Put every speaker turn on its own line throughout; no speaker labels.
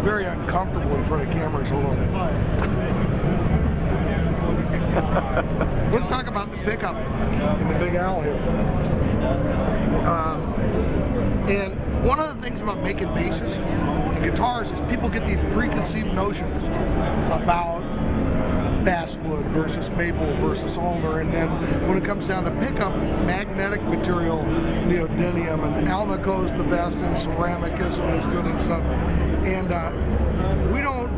Very uncomfortable in front of cameras. Hold on. Let's talk about the pickup in the Big Al here. And one of the things about making basses and guitars is people get these preconceived notions about basswood versus maple versus alder, and then when it comes down to pickup, magnetic material, neodymium, and Alnico is the best, and ceramic isn't as good and stuff. And we don't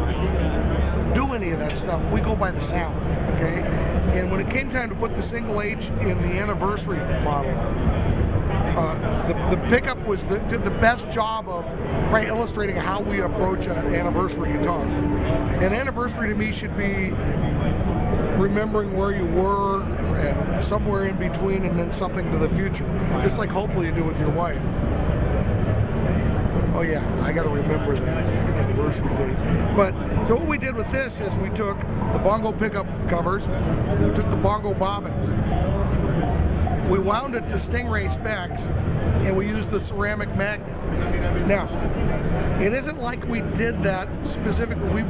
do any of that stuff. We go by the sound, okay? And when it came time to put the single H in the anniversary model, the pickup did the best job of illustrating how we approach an anniversary guitar. An anniversary to me should be remembering where you were and somewhere in between, and then something to the future, just like hopefully you do with your wife. Oh yeah, I got to remember that anniversary date. But so what we did with this is we took the bongo pickup covers, we took the bongo bobbins, we wound it to Stingray specs, and we used the ceramic magnet. Now, it isn't like we did that specifically. We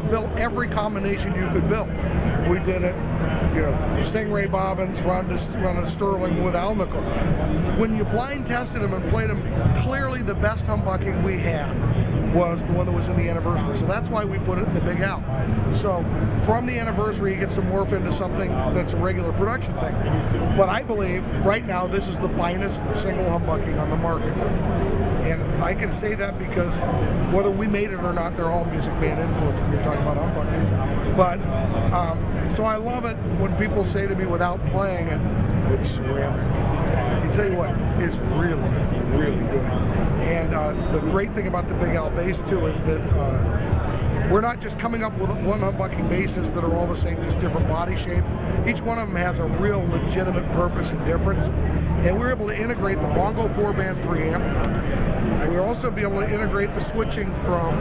built every combination you could build. We did it, Stingray bobbins, run a Sterling with Alnico. When you blind tested them and played them, clearly the best humbucking we had was the one that was in the anniversary. So that's why we put it in the Big Al. So from the anniversary, it gets to morph into something that's a regular production thing. But I believe right now this is the finest single humbucking on the market. And I can say that because whether we made it or not, they're all Music Man influenced when you're talking about humbuckings. But so I love it when people say to me without playing it, it's ceramic. I tell you what, it's really, really good. And the great thing about the Big Al bass too is that we're not just coming up with one humbucking basses that are all the same, just different body shape. Each one of them has a real legitimate purpose and difference. And we're able to integrate the bongo 4-band 3-amp. And we'll also be able to integrate the switching from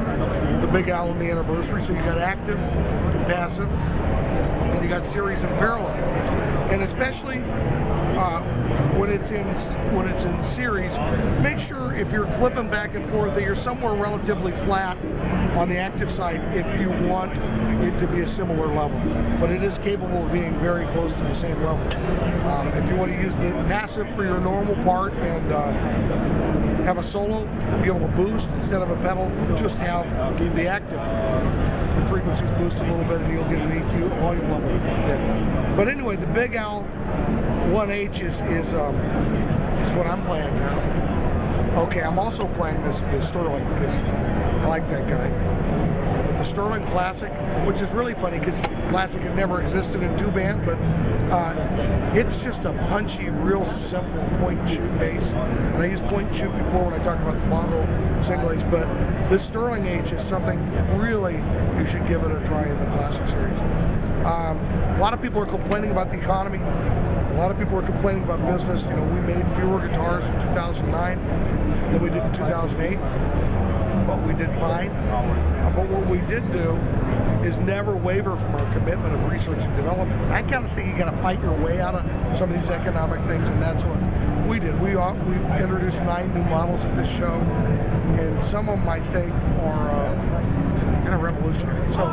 the Big Al and the anniversary. So you got active and passive, and you got series and parallel. And especially when it's in series, make sure if you're flipping back and forth that you're somewhere relatively flat on the active side if you want it to be a similar level. But it is capable of being very close to the same level. If you want to use the passive for your normal part and have a solo, be able to boost instead of a pedal, just have the active. The frequencies boost a little bit and you'll get an EQ volume level there. But anyway, the Big Al 1H is what I'm playing now. Okay, I'm also playing the Sterling because I like that guy. But the Sterling Classic, which is really funny because Classic had never existed in 2-band, but it's just a punchy, real simple point-and-shoot bass. And I used point-and-shoot before when I talked about the bongo single H, but this Sterling H is something really you should give it a try in the Classic series. A lot of people are complaining about the economy. A lot of people are complaining about business. We made fewer guitars in 2009 than we did in 2008, but we did fine. But what we did do is never waver from our commitment of research and development. And I kind of think you got to fight your way out of some of these economic things, and that's what we did. We've introduced 9 new models at this show, and some of them I think are kind of revolutionary. So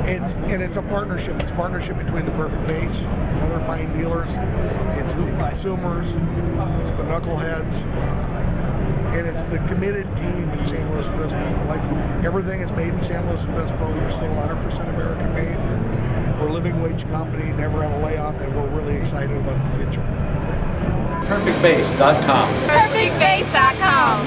it's a partnership. It's a partnership between the Perfect Bass and other fine dealers. It's the consumers. It's the knuckleheads. And it's the committed team in San Luis Obispo. Like, everything is made in San Luis Obispo. We're still 100% American made. We're a living wage company, never have a layoff, and we're really excited about the future.
PerfectBass.com.
PerfectBass.com.